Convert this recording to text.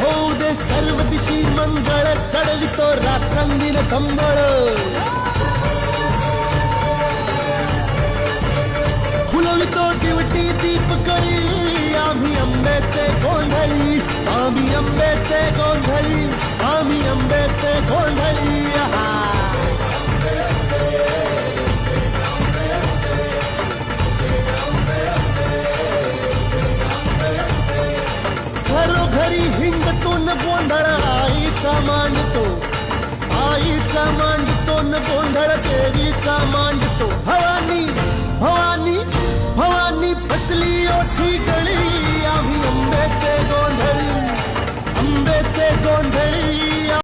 होऊ दे सर्व दिशी मंगळ, चढवितो रात्रंगीन संबळ. फुलवितो दिवटी दीपकळी, आम्ही आंब्याचे गोंधळी, आम्ही आंब्याचे गोंधळी, आम्ही आंब्याचे गोंधळी. घरोघरी हिंडतून गोंधळ आईचा मांडतो, आईचा मांडतो न गोंधळ देवीचा मांडतो. भवानी भवानी भवानी फसली ओठी गळी, आम्ही आंब्याचे गोंधळी, आंब्याचे गोंधळी.